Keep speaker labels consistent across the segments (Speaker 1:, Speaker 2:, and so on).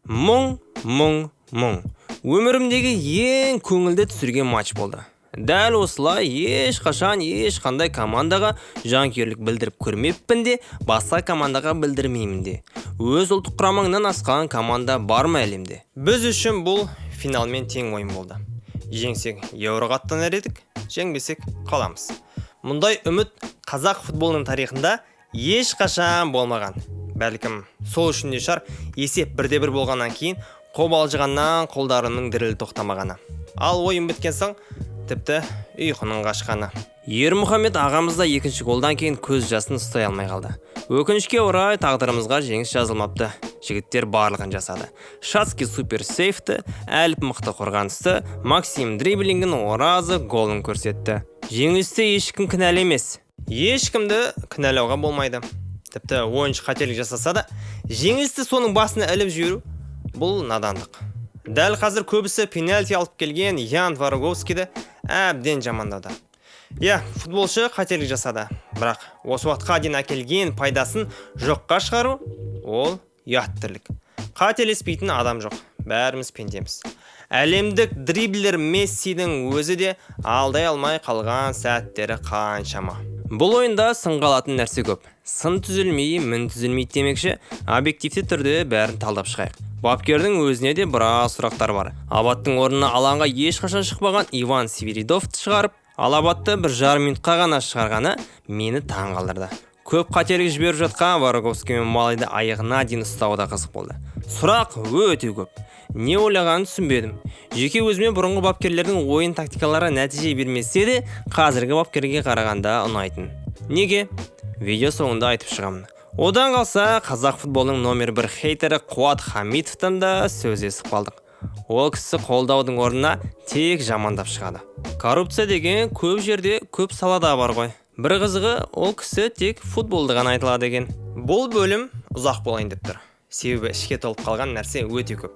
Speaker 1: Мұң. Өмірімдегі ең көңілді түсірген матч болды. Дәл осылай ешқандай командаға жанкүйерлік білдіріп көрмеппін де, басқа командаға білдірмеймін де. Өз ұлттық құрамыңнан асқан команда бар ма әлемде? Біз үшін бұл финалмен тең ойын болды. Жеңсек еуроға аттанар едік, жеңбесек қаламыз. Мұндай үміт қазақ футболының тарихында ешқашан болмаған. Бәлкім сол үшін де шығар, есеп 1-1 болғаннан кейін қобалжығаннан қолдарының дірілі тоқтамағаны. Ал ойын біткен соң тіпті ұйқының қашқаны. Ермұхамед ағамыз да екінші голдан кейін көз жасын ұстай алмай қалды. Өкінішке орай тағдырымызға жеңіс жазылмапты. Жігіттер барлығын жасады. Шацкий супер сейфті, Әліп мықты қорғанысты, Максим дриблингін оразы голын көрсетті. Жеңілісті ешкім кінәлі емес. Ешкімді кінәлауға болмайды. Тіпті ойыншы қателік жасаса да, жеңілісті соның басына іліп жіберу бұл надандық. Дәл қазір көбісі пенальти алып келген Ян Вороговскийді әбден жамандады. Футболшы қателік жасады, бірақ осы уақытқа дейін әкелген пайдасын жоққа шығару ол ұят тірлік. Қателеспейтін адам жоқ, бәріміз пендеміз. Әлемдік дриблер Мессидің өзі де алдай алмай қалған сәттері қаншама. Бұл ойында сынға алатын нәрсе көп. Сын түзілмей, мін түзілмейді демекші, объективті түрде бәрін талдап шығайық. Бапкердің өзіне де біраз сұрақтар бар. Абаттың орнына алаңға ешқашан шықпаған Иван Свиридовты шығарып, Алабатты 1,5 минутқа ғана шығарғаны мені таң қалдырды. Көп қателік жіберіп жатқан Вороговский мен Малайды аяғына дейін ұстауы да қызық болды. Сұрақ өте көп. Не ойлағанын түсінбедім. Жеке өзіме бұрынғы бапкерлердің ойын тактикалары нәтиже бермесе де, қазіргі бапкерге қарағанда ұнайтын. Неге? Видео соңында айтып шығамын. Одан қалса, қазақ футболының номер 1 хейтері Қуат Хамитовтан да сөз естіп қалдық. Ол кісі қолдаудың орнына тек жамандап шығады. Коррупция деген көп жерде, көп салада бар ғой. Бір қызығы, ол кісі тек футболды ғана айтылады екен. Бұл бөлім ұзақ болайын деп тұр. Себебі ішке толып қалған нәрсе өте көп.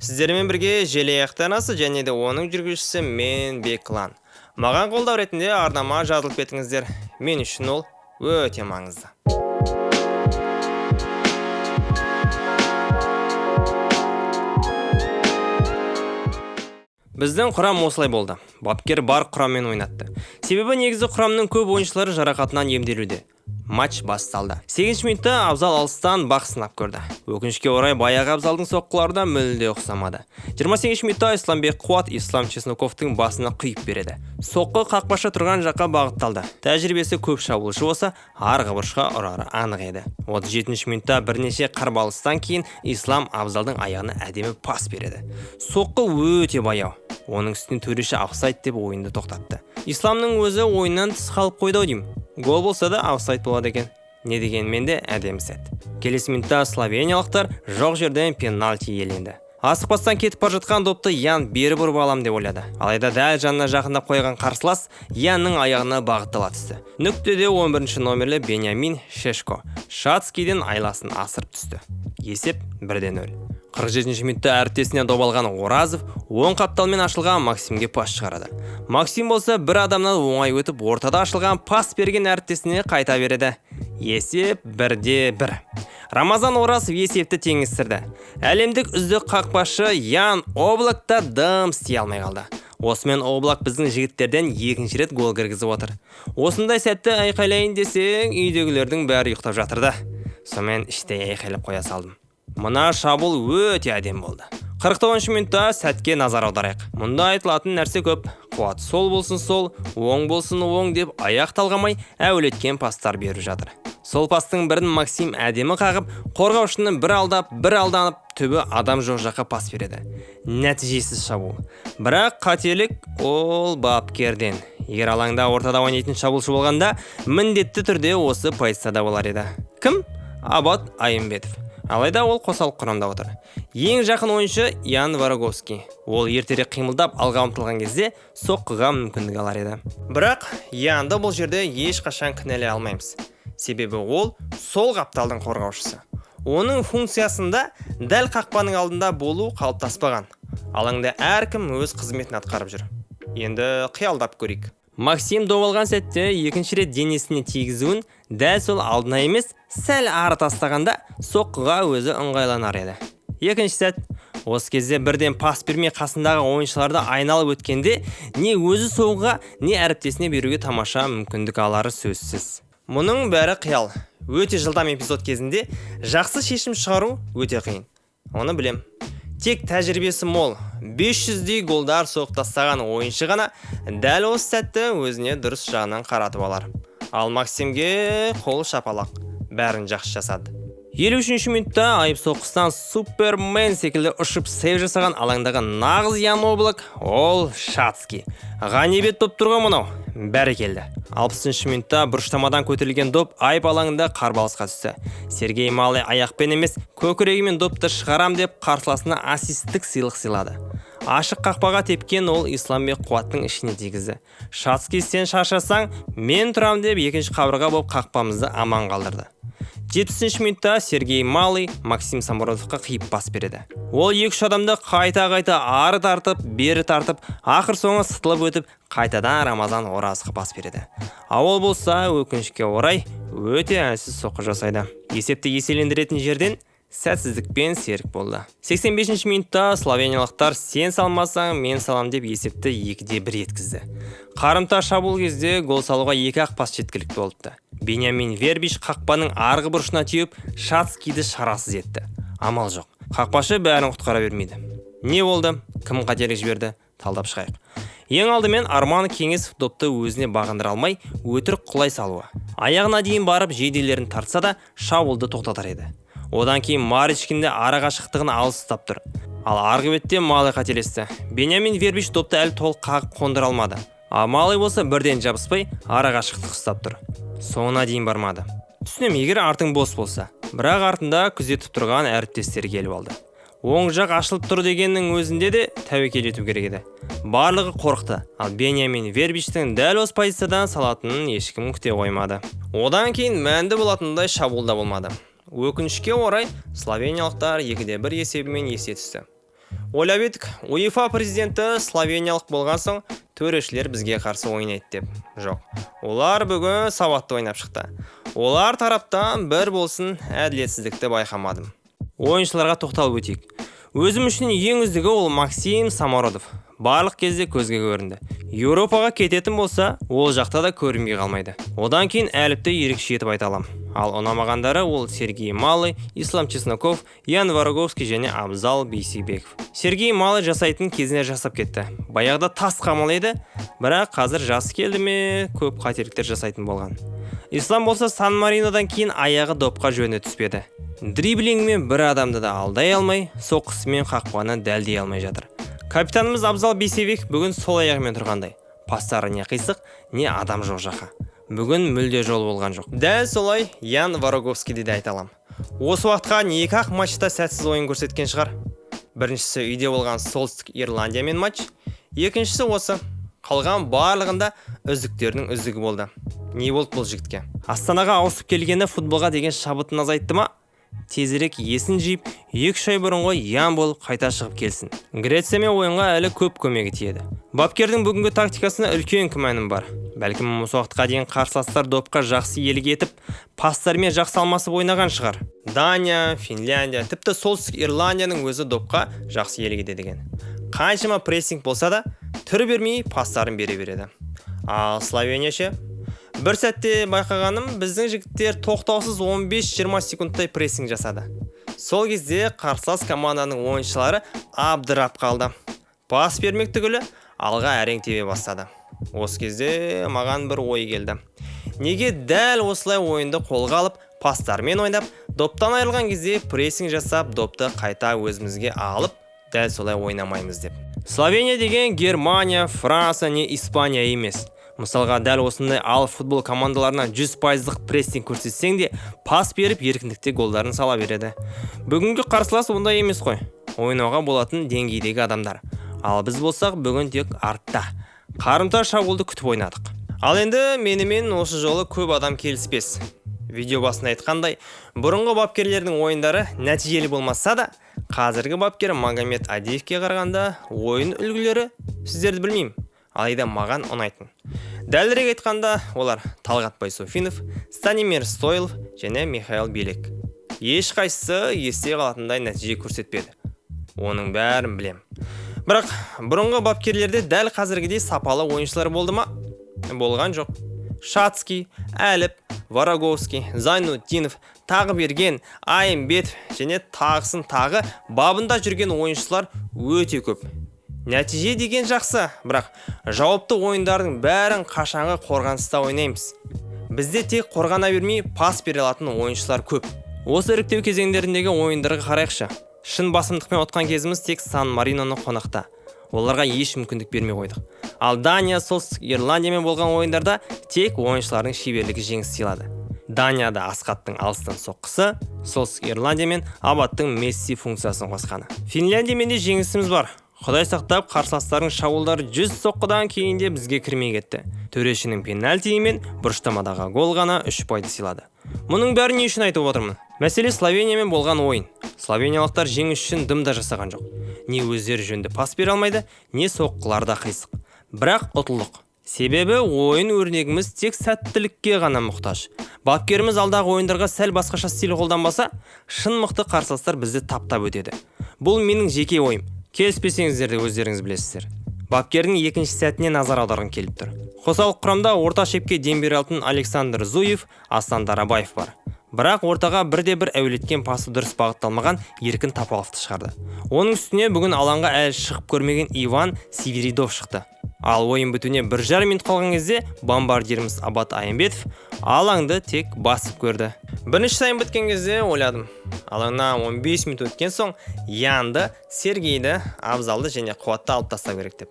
Speaker 1: Сіздермен бірге Желаяқтан асы және де оның жүргізушісі мен Беклан. Маған қолдау ретінде арнама жазылып кетіңіздер. Мен үшін ол өте маңызды. Біздің құрам осылай болды. Бапкер бар құраммен ойнатты. Себебі негізі құрамның көп ойыншылары жарақатынан емделуде. Матч басталды. 8 минутта Абзал алыстан бақ сынап көрді. Өкінішке орай баяғы Абзалдың соққыларына мүлде ұқсамады. 28 минутта Исламбек Қуат Ислам Чесноковтың басына құйып береді. Соққы қақпашы тұрған жаққа бағытталды. Тәжірибесі көп шабуылшы болса, арғы бұрышқа ұрары анық еді. 37 минутта бірнеше қарбалыстан кейін Ислам Абзалдың аяғына әдемі пас береді. Соққы өте баяу. Оның үстіне төреші офсайд деп ойынды тоқтатты. Исламның өзі ойыннан тыс қалып қойды деймін. Гол болса да офсайд болады екен. Не дегенмен де әдемі сәт. Келесі минутта словениялықтар жоқ жерден пенальти иеленді. Асықпастан кетіп бара жатқан допты Ян бері бұрып алам деп ойлады. Алайда дәл жанына жақындап қойған қарсылас Янның аяғына бағыттала түсті. Нүктеде 11-ші номерлі Беньямин Шешко Шацкийден айласын асырып түсті. Есеп 1-0. 47-ші минутта әріптесіне добалған Оразов оң қапталмен ашылған Максимге пас шығарады. Максим болса бір адамнан оңай өтіп ортада ашылған пас берген әріптесіне қайта береді. Есеп 1-1. Рамазан Оразов есепті теңестірді. Әлемдік үздік қақпашы Ян Облак та дым істей алмай қалды. Осымен Облак біздің жігіттерден екінші рет гол кіргізіп отыр. Осындай сәтті айқайлайын десең, үйдегілердің бәрі ұйықтап жатырды. Сонымен іштей айқайлап қоя салдым. Мына шабуыл өте әдем болды. 49-ші минутта сәтке назар аударайық. Мұнда айтылатын нәрсе көп. Қуат сол болсын сол, оң болсын оң деп аяқ талғамай әуелеткен пастар беріп жатыр. Сол пастың бірін Максим әдемі қағып, қорғаушыны бір алдап, бір алданып, түбі адам жоқ жаққа пас береді. Нәтижесіз шабуыл. Бірақ қателік ол бапкерден. Егер алаңда ортада ойнайтын шабуылшы болғанда, міндетті түрде осы позицияда болар еді. Кім? Абат Айымбетов. Алайда ол қосалық құрамда отыр. Ең жақын ойыншы Ян Вороговский. Ол ертерек қимылдап алға ұмтылған кезде соққыға мүмкіндік алар еді. Бірақ Янды бұл жерде ешқашан кінәлай алмаймыз. Себебі ол сол қапталдың қорғаушысы. Оның функциясында дәл қақпаның алдында болу қалыптаспаған. Алаңда әркім өз қызметін атқарып жүр. Енді қиялдап көрейік. Максим добалған сәтте екінші рет денесіне тигізуін дәл сол алдына емес, сәл ары тастағанда соққыға өзі ыңғайланар еді. Екінші сәт. Осы кезде бірден пас бермей қасындағы ойыншыларды айналып өткенде не өзі соғуға, не әріптесіне беруге тамаша мүмкіндік алары сөзсіз. Мұның бәрі қиял. Өте жылдам эпизод кезінде жақсы шешім шығару өте қиын. Оны білем. Тек тәжірибесі мол, 500-дей голдар соғып тастаған ойыншы ғана дәл осы сәтті өзіне дұрыс жағынан қаратып алар. Ал Максимге қол шапалақ. Бәрін жақсы жасады. 53-ші минутта айып соққыстан Супермен секілді ұшып сейв жасаған алаңдағы нағыз Ян Облак, ол Шацки. Ғанибет доп тұрған мұнау. Бәрі келді. 60-ші минутта бұрыштамадан көтерілген доп айып алаңында қарбалысқа түсті. Сергей Малый аяқпен емес, көкірегімен допты шығарам деп қарсыласына ассисттік сыйлық сыйлады. Ашық қақпаға тепкен ол Исламбек Қуаттың ішіне тигізді. Шацки, сен шаршасаң, мен тұрам деп екінші қабырға болып қақпамызды аман қалдырды. 70-ші минутта Сергей Малый Максим Самородовқа қиып пас береді. Ол 2-3 адамды қайта-қайта ары тартып, бері тартып, ақыр соңы сытылып өтіп, қайтадан Рамазан Оразға пас береді. Ол болса, өкінішке орай, өте әлсіз соққы жасайды. Есепті еселендіретін жерден сәтсіздікпен серік болды. 85-ші минутта словениялықтар сен салмасаң, мен салам деп есепті 2-1 еткізді. Қарымта шабуыл кезде гол салуға 2-ақ пас жеткілікті болыпты. Беньямин Вербиш қақпаның арғы бұрышына түйіп, Шацкиді шарасыз етті. Амал жоқ. Қақпашы бәрін құтқара бермейді. Не болды? Кім қателік жіберді? Талдап шығайық. Ең алдымен Арман Кеңесов допты өзіне бағындыра алмай, өтірік құлай салуы. Аяғына дейін барып жейделерін тартса да, шабуылды тоқтатар еді. Одан кейін Маричкинде ара қашықтығын алыс ұстап тұр. Ал арғы бетте Малый қателесті. Беньямин Вербиш допты әлі толық қағып қондыра алмады. Малый болса бірден жабыспай ара қашықтық ұстап тұр. Соңына дейін бармады. Түсінем, егер артың бос болса. Бірақ артында күзетіп тұрған әріптестері келіп алды. Оң жақ ашылып тұр дегеннің өзінде де тәуекел ету керек еді. Барлығы қорықты. Ал Беньямин Вербиштің дәл осы позициядан салатынын ешкім күте қоймады. Одан кейін мәнді болатындай шабуылда болмады. Өкінішке орай словениялықтар 2-1 есебімен есе түсті. Ойлап едік, УЕФА президенті словениялық болған соң төрешілер бізге қарсы ойнайды деп. Жоқ. Олар бүгін сауатты ойнап шықты. Олар тараптан бір болсын әділетсіздікті байқамадым. Ойыншыларға тоқталып өтейік. Өзім үшін ең үздігі ол Максим Самородов. Барлық кезде көзге көрінді. Еуропаға кететін болса, ол жақта да көрінбей қалмайды. Одан кейін әліпті ерекше етіп айта аламын. Ал ұнамағандары ол Сергей Малый, Ислам Чесноков, Ян Вороговский және Абзал Бейсебеков. Сергей Малый жасайтын кезіне жасап кетті. Баяғыда тас қамал еді, бірақ қазір жасы келді ме, көп қателіктер жасайтын болған. Ислам болса Сан-Маринодан кейін аяғы допқа жөні түспеді. Дриблингімен бір адамды да алдай алмай, соққысымен қақпаны дәлдей алмай жатыр. Капитанымыз Абзал Бейсебеков бүгін сол аяғымен тұрғандай. Пастары не қисық, не адам жоқ жақа. Бүгін мүлде жол болған жоқ. Дәл солай Ян Вороговскийді де айталам. Осы уақытқа 2-ақ матчта сәтсіз ойын көрсеткен шығар. Біріншісі үйде болған Солтүстік Ирландиямен матч, екіншісі осы. Қалған барлығында үздіктердің үздігі болды. Не болды бұл жігітке? Астанаға ауысып келгені футболға деген шабытын азайтты ма? Тезірек есін жиып, 2-3 ай бұрын ғой Ян болып қайта шығып келсін. Грециямен ойынға әлі көп көмегі тиеді. Бапкердің бүгінгі тактикасына үлкен күмәнім бар. Бәлкім осы уақытқа дейін қарсыластар допқа жақсы елік етіп, пастармен жақсы алмасып ойнаған шығар. Дания, Финляндия, тіпті Солтүстік Ирландияның өзі допқа жақсы елік етеді деген. Қаншама прессинг болса да, түрі бермей пастарын бере береді. Ал Словения ше? Бір сәтте байқағаным, біздің жігіттер тоқтаусыз 15-20 секундтай прессинг жасады. Сол кезде қарсылас команданың ойыншылары абдырап қалды. Пас бермек түгілі алға әрең тебе бастады. Осы кезде маған бір ой келді. Неге дәл осылай ойынды қолға алып, пастармен ойнап, доптан айырылған кезде прессинг жасап, допты қайта өзімізге алып, дәл солай ойнамаймыз деп. Словения деген Германия, Франция не Испания емес. Мысалға дәл осындай ал футбол командаларына 100%-лық прессинг көрсетсең де, пас беріп еркіндікте голдарын сала береді. Бүгінгі қарсылас ондай емес қой. Ойнауға болатын деңгейдегі адамдар. Ал біз болсақ бүгін тек артта. Қарымта шабуылды күтіп ойнадық. Ал енді менімен осы жолы көп адам келіспес. Видео басында айтқандай, бұрынғы бапкерлердің ойындары нәтижелі болмаса да, қазіргі бапкер Магомед Адиевке қарағанда ойын үлгілері сіздерді білмеймін. Алайда маған ұнайтын. Дәлірек айтқанда, олар Талғат Байсофинов, Станимир Стойлов және Михаил Белек. ешқайсысы есте қалатындай нәтиже көрсетпеді. Оның бәрін білем. Бірақ бұрынғы бапкерлерде дәл қазіргідей сапалы ойыншылар болды ма? Болған жоқ. Шацкий, Әліп, Вараговский, Зайнутдинов, тағы берген, Айымбетов және тағысын тағы бабында жүрген ойыншылар өте көп. Нәтиже деген жақсы, бірақ жауапты ойындардың бәрін қашанғы қорғаныста ойнаймыз. Бізде тек қорғана бермей пас бере алатын ойыншылар көп. Осы іріктеу кезеңдеріндегі ойындарға қарайықшы. Шын басымдықпен отқан кезіміз тек Сан-Мариноны қонақта. Оларға еш мүмкіндік бермей қойдық. Ал Дания, Солтүстік Ирландиямен болған ойындарда тек ойыншылардың шеберлігі жеңіс сыйлады. Данияда Асқаттың алыстан соққысы, Солтүстік Ирландиямен Абаттың Месси функциясын қосқаны. Финляндиямен де жеңісіміз бар. Құдай сақтап, қарсыластардың шабуылдары 100 соққыдан кейін де бізге кірмей кетті. Төрешінің пенальтиімен бұрыштамадағы гол ғана 3 пайда сыйлады. Мұның бәрін не үшін айтып отырмын? Мәселе Словениямен болған ойын. Словениялықтар жеңіс үшін дымда жасаған жоқ. Не өздері жөнді пас бере алмайды, не соққыларда қисық. Бірақ ұтылдық. Себебі ойын өрнегіміз тек сәттілікке ғана мұқтаж. Бапкеріміз алдағы ойындарға сәл басқаша стиль қолданбаса, шын мықты қарсыластар бізді таптап өтеді. Бұл менің жеке ойым. Келіспесеңіздер де өздеріңіз білесіздер. Бапкердің екінші сәтіне назар аударғым келіп тұр. Қосалық құрамда орта шепке дем бере алатын Александр Зуев, Астан Дарабаев бар. Бірақ ортаға бірде-бір әуелеткен пасы дұрыс бағытталмаған Еркін Тапаловты шығарды. Оның үстіне бүгін алаңға әлі шығып көрмеген Иван Северидов шықты. Ал ойын бітуіне 1,5 минут қалған кезде бомбардиріміз Абат Айымбетов алаңды тек басып көрді. Бірінші тайм біткен кезде ойладым. Алаңнан 15 минут өткен соң Янды, Сергейді, Абзалды және Қуатты алып тастау керек деп.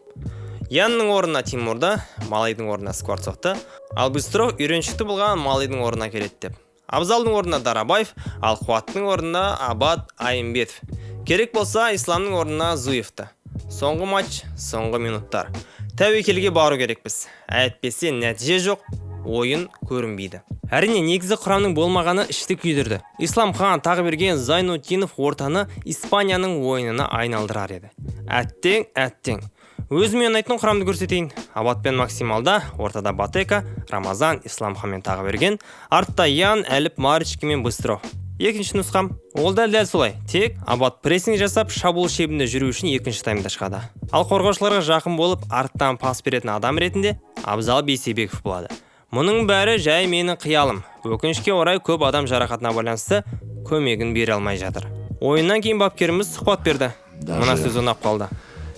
Speaker 1: Янның орнына Тимурды, Малайдың орнына Скворцовты, ал Быстров үйреншікті болған Малайдың орнына келеді деп. Абзалдың орнына Дарабаев, ал Қуаттың орнына Абат Айымбетов. Керек болса Исламның орнына Зуевті. Соңғы матч, соңғы минуттар. Тәуекелге бару керекпіз. Әйтпесе нәтиже жоқ, ойын көрінбейді. Әрине негізі құрамның болмағаны ішті күйдірді. Исламхан тағы берген Зайнутдинов ортаны Испанияның ойынына айналдырар еді. Әттең. Өзіме ұнайтын құрамды көрсетейін. Абатпен Максималда, ортада Батека, Рамазан, Исламханмен тағы берген, артта Ян, Әліп, Марички мен Быстров. Екінші нұсқам, ол дәл солай. Тек Абат прессинг жасап, шабуыл шебінде жүру үшін екінші таймда шығады. Ал қорғаушыларға жақын болып, арттан пас беретін адам ретінде Абзал Бейсебеков болады. Мұның бәрі жай менің қиялым. Өкінішке орай көп адам жарақатына байланысты көмегін бере алмай жатыр. Ойыннан кейін бапкеріміз сұхбат берді. Мына сөз ұнап қалды.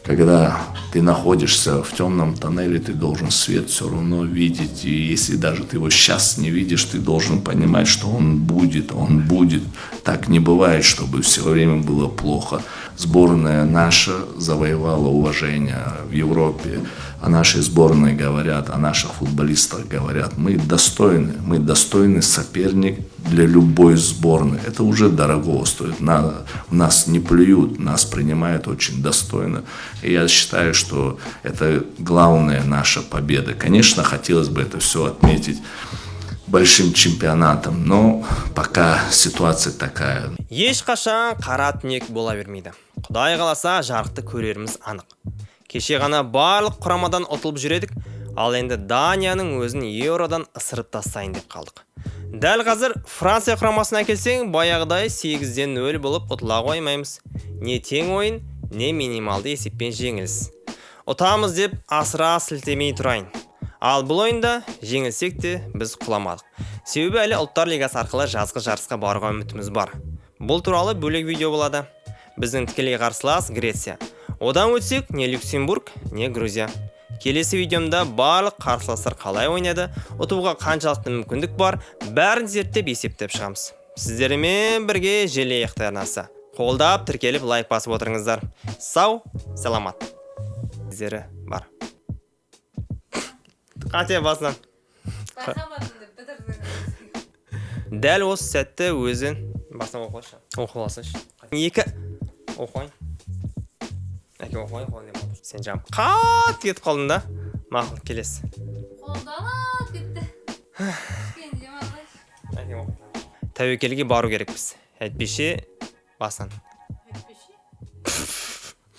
Speaker 2: Когда ты находишься в темном тоннеле, ты должен свет все равно видеть. И если даже ты его сейчас не видишь, ты должен понимать, что он будет. Так не бывает, чтобы все время было плохо. Сборная наша завоевала уважение в Европе. О нашей сборной говорят, о наших футболистах говорят. Мы достойный соперник для любой сборной. Это уже дорого стоит. Нас не плюют, нас принимают очень достойно. И я считаю, что это главная наша победа. Конечно, хотелось бы это все отметить большим чемпионатом, но пока ситуация такая.
Speaker 1: Ешқашан қара түнек бола бермейді. Құдай қаласа жарықты көреріміз анық. Кеше ғана барлық құрамадан ұтылып жүредік, ал енді Данияның өзін Еуродан ысырып тастайын деп қалдық. Дәл қазір Франция құрамасына келсең, баяғыдай 8-ден 0 болып ұтыла қоймаймыз. Не тең ойын, не минималды есеппен жеңіліс. Ұтамыз деп асыра сілтемей тұрайын. Ал бұл ойында жеңілсек те біз құламадық. Себебі әлі ұлттар лигасы арқылы жазғы жарысқа баруға үмітіміз бар. Бұл туралы бөлек видео болады. Біздің тікелей қарсылас Греция. Одан өтсек, не Люксембург, не Грузия. Келесі видеомда барлық қарсыластар қалай ойнады, ұтуға қаншалықты мүмкіндік бар, бәрін зерттеп есептеп шығамыз. Сіздермен бірге желейік арнасы. Қолдап, тіркеліп, лайк басып отырыңыздар. Сау, саламат. Сіздері бар. Қате басынан. Дәл осы сәтті өзін басынан оқылашы. Оқыласыш. 2 оқойын. Әке оқойын, қолын деп отыр. Сен жам қат кетіп қалдың да. Мақыл, келесі.
Speaker 3: Қолданат кетті.
Speaker 1: Әке оқойын. Тәуекелге бару керекпіз. Әйтпесе басынан.
Speaker 3: Әйтпесе?